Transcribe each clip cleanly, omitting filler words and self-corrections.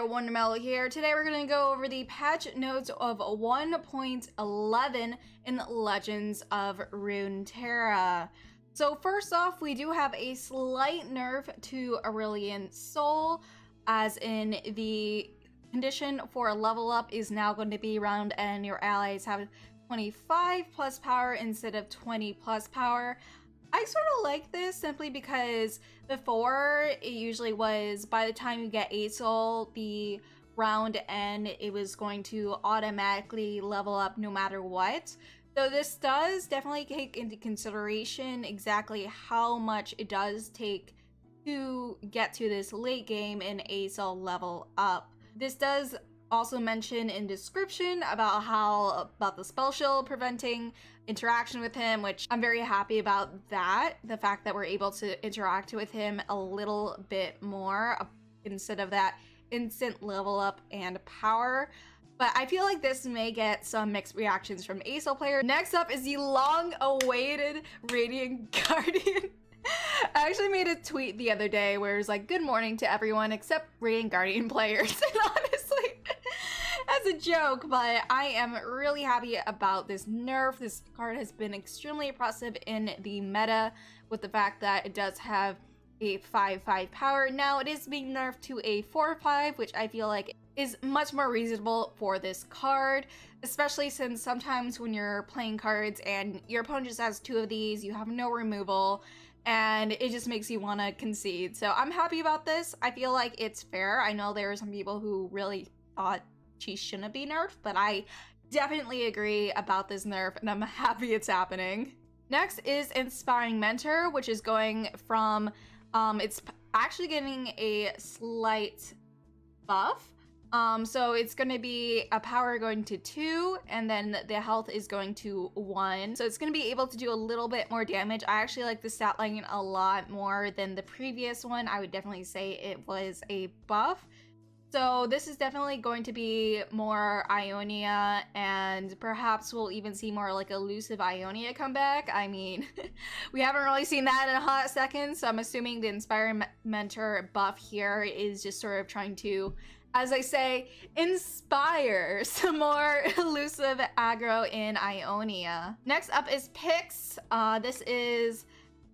Rummel here. Today we're going to go over the patch notes of 1.11 in Legends of Runeterra. So first off, we do have a slight nerf to Aurelian Soul, as in the condition for a level up is now going to be around and your allies have 25 plus power instead of 20 plus power. I sort of like this simply because before it usually was by the time you get 8 soul, the round end, it was going to automatically level up no matter what. So this does definitely take into consideration exactly how much it does take to get to this late game and 8 soul level up. This does also mention in description about the spell shield preventing interaction with him, which I'm very happy about that. The fact that we're able to interact with him a little bit more instead of that instant level up and power. But I feel like this may get some mixed reactions from ASO players. Next up is the long-awaited Radiant Guardian. I actually made a tweet the other day where it was like, good morning to everyone except Radiant Guardian players. And honestly, as a joke, but I am really happy about this nerf. This card has been extremely impressive in the meta with the fact that it does have a 5/5 power. Now it is being nerfed to a 4/5, which I feel like is much more reasonable for this card, especially since sometimes when you're playing cards and your opponent just has 2 of these, you have no removal, and it just makes you want to concede. So I'm happy about this. I feel like it's fair. I know there are some people who really thought she shouldn't be nerfed, but I definitely agree about this nerf, and I'm happy it's happening. Next is Inspiring Mentor, which is going from, it's actually getting a slight buff. So it's going to be a power going to 2, and then the health is going to 1. So it's going to be able to do a little bit more damage. I actually like the stat line a lot more than the previous one. I would definitely say it was a buff. So this is definitely going to be more Ionia, and perhaps we'll even see more like elusive Ionia come back. I mean, we haven't really seen that in a hot second, so I'm assuming the Inspiring Mentor buff here is just sort of trying to, as I say, inspire some more elusive aggro in Ionia. Next up is Pix. This is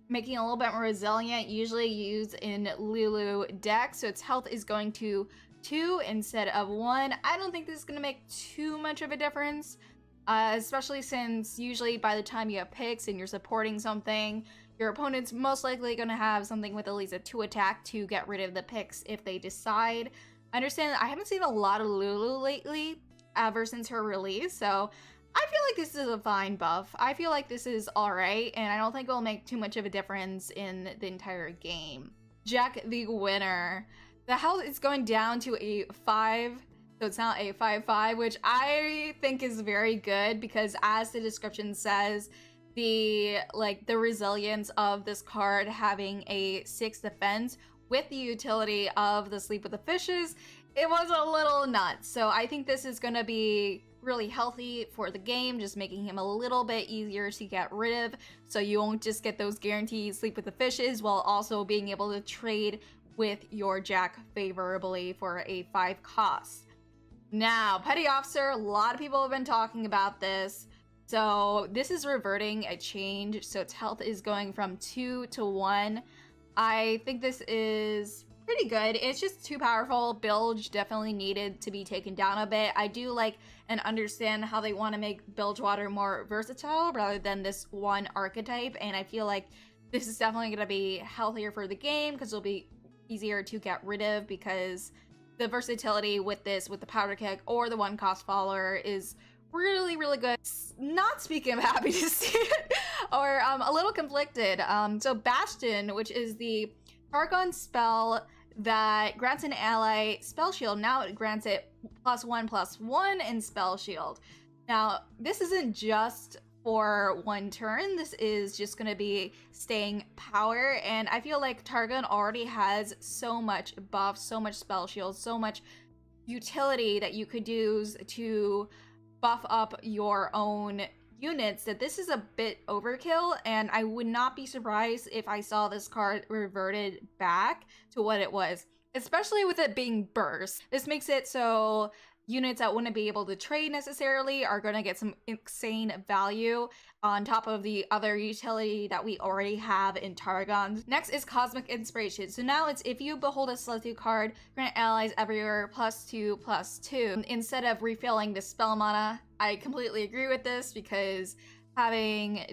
making it a little bit more resilient, usually used in Lulu decks, so its health is going to 2 instead of 1. I don't think this is going to make too much of a difference, especially since usually by the time you have Pix and you're supporting something, your opponent's most likely going to have something with at least a 2 attack to get rid of the Pix if they decide. I understand that I haven't seen a lot of Lulu lately ever since her release, so I feel like this is a fine buff. I feel like this is alright, and I don't think it'll make too much of a difference in the entire game. Jack the Winner. The health is going down to a 5, so it's now a 5/5, which I think is very good because, as the description says, the resilience of this card having a 6 defense with the utility of the Sleep with the Fishes, it was a little nuts. So I think this is going to be really healthy for the game, just making him a little bit easier to get rid of, so you won't just get those guaranteed Sleep with the Fishes while also being able to trade with your Jack favorably for a 5 cost. Now, Petty Officer, a lot of people have been talking about this. So this is reverting a change, so its health is going from 2 to 1. I think this is pretty good. It's just too powerful. Bilge definitely needed to be taken down a bit. I do like and understand how they want to make Bilgewater more versatile rather than this one archetype, and I feel like this is definitely going to be healthier for the game because it'll be easier to get rid of, because the versatility with this, with the powder keg or the 1 cost follower, is really, really good. Not speaking, I'm happy to see it, or a little conflicted. So Bastion, which is the Targon spell that grants an ally spell shield, now it grants it +1/+1 in spell shield. Now, this isn't just for 1 turn, this is just going to be staying power, and I feel like Targon already has so much buff, so much spell shield, so much utility that you could use to buff up your own units that this is a bit overkill, and I would not be surprised if I saw this card reverted back to what it was. especially with it being burst. This makes it so units that wouldn't be able to trade necessarily are going to get some insane value on top of the other utility that we already have in Targon. Next is Cosmic Inspiration. So now it's if you behold a selected card, grant allies everywhere +2/+2 instead of refilling the spell mana. I completely agree with this because having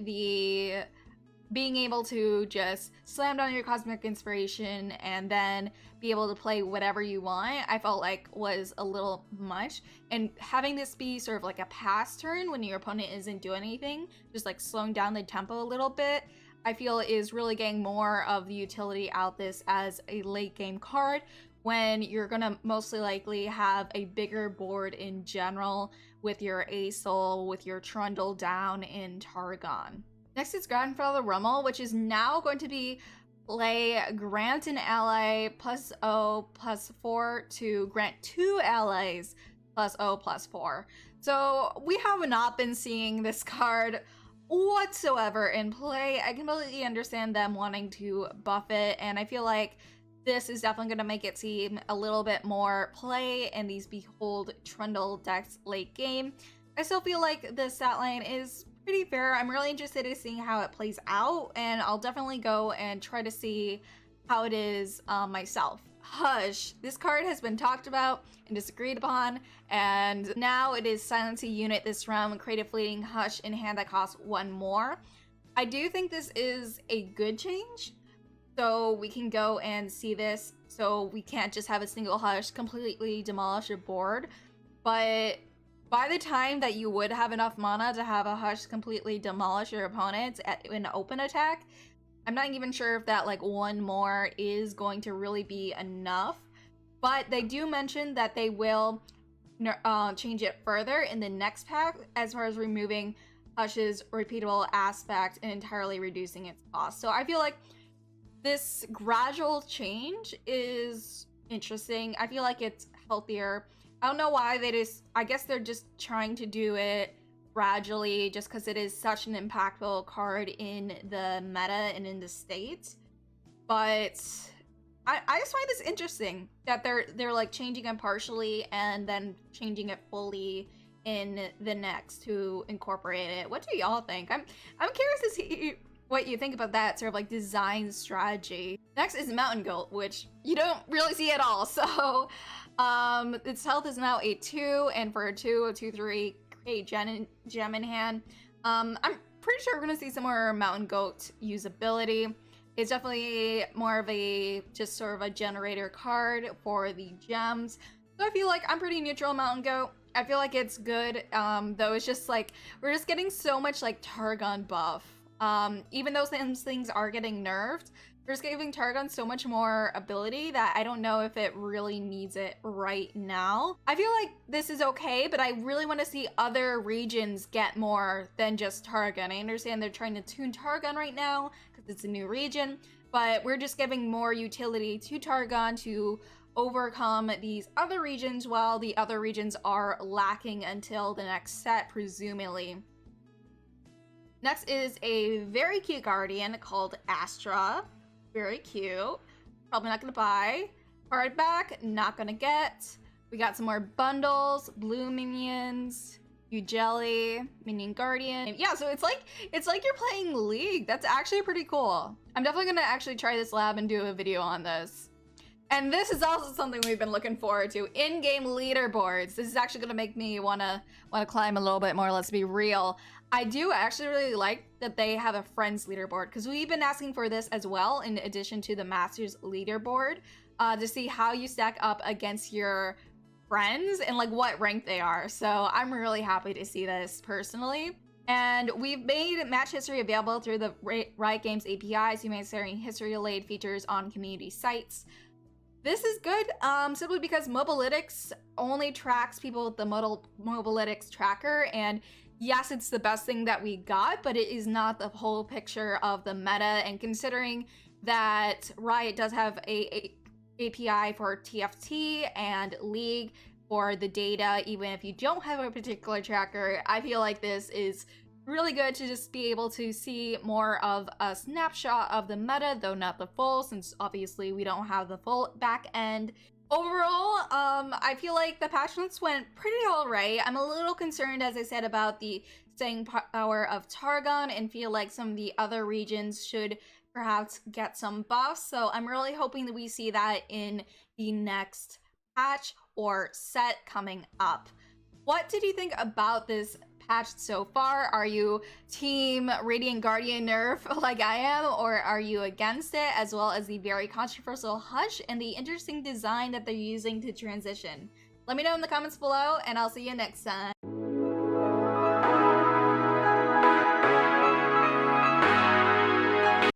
being able to just slam down your Cosmic Inspiration and then be able to play whatever you want, I felt like was a little much. And having this be sort of like a pass turn when your opponent isn't doing anything, just like slowing down the tempo a little bit, I feel is really getting more of the utility out this as a late game card when you're gonna mostly likely have a bigger board in general with your A-Soul, with your Trundle down in Targon. Next is Grandfather Rummel, which is now going to be play grant an ally +0/+4 to grant 2 allies +0/+4. So we have not been seeing this card whatsoever in play. I completely understand them wanting to buff it, and I feel like this is definitely going to make it seem a little bit more play in these Behold Trundle decks late game. I still feel like the stat line is pretty fair. I'm really interested in seeing how it plays out, and I'll definitely go and try to see how it is myself. Hush. This card has been talked about and disagreed upon, and now it is silence a unit this round, create a fleeting Hush in hand that costs 1 more. I do think this is a good change, so we can go and see this, so we can't just have a single Hush completely demolish your board, but by the time that you would have enough mana to have a Hush completely demolish your opponents in an open attack, I'm not even sure if that like 1 more is going to really be enough. But they do mention that they will change it further in the next pack as far as removing Hush's repeatable aspect and entirely reducing its cost. So I feel like this gradual change is interesting. I feel like it's healthier. I don't know why I guess they're just trying to do it gradually just because it is such an impactful card in the meta and in the state. But I just find this interesting that they're like changing it partially and then changing it fully in the next to incorporate it. What do y'all think? I'm curious to see what you think about that sort of like design strategy. Next is Mountain Goat, which you don't really see at all. So its health is now 8/2, and for a 2/2/3 create gem in hand. I'm pretty sure we're gonna see some more Mountain Goat usability. It's definitely more of a just sort of a generator card for the gems. So I feel like I'm pretty neutral on Mountain Goat. I feel like it's good, though it's just like we're just getting so much like Targon buff. Even though some things are getting nerfed, we're just giving Targon so much more ability that I don't know if it really needs it right now. I feel like this is okay, but I really want to see other regions get more than just Targon. I understand they're trying to tune Targon right now because it's a new region, but we're just giving more utility to Targon to overcome these other regions while the other regions are lacking until the next set, presumably. Next is a very cute guardian called Astra. Very cute. Probably not gonna buy. Card back, not gonna get. We got some more bundles, blue minions, Jelly, minion guardian. Yeah, so it's like you're playing League. That's actually pretty cool. I'm definitely gonna actually try this lab and do a video on this. And this is also something we've been looking forward to, in-game leaderboards. This is actually gonna make me wanna climb a little bit more, let's be real. I do actually really like that they have a friends leaderboard, because we've been asking for this as well, in addition to the Masters leaderboard, to see how you stack up against your friends and like what rank they are. So I'm really happy to see this personally. And we've made match history available through the Riot Games APIs. You may start history-related features on community sites. This is good, simply because Mobalytics only tracks people with the Mobalytics tracker, and yes, it's the best thing that we got, but it is not the whole picture of the meta. And considering that Riot does have a API for TFT and League for the data, even if you don't have a particular tracker, I feel like this is really good to just be able to see more of a snapshot of the meta, though not the full, since obviously we don't have the full back end. Overall, I feel like the patch notes went pretty alright. I'm a little concerned, as I said, about the staying power of Targon, and feel like some of the other regions should perhaps get some buffs. So I'm really hoping that we see that in the next patch or set coming up. What did you think about this patch so far? Are you team Radiant Guardian nerf like I am, or are you against it, as well as the very controversial Hush and the interesting design that they're using to transition? Let me know in the comments below, and I'll see you next time.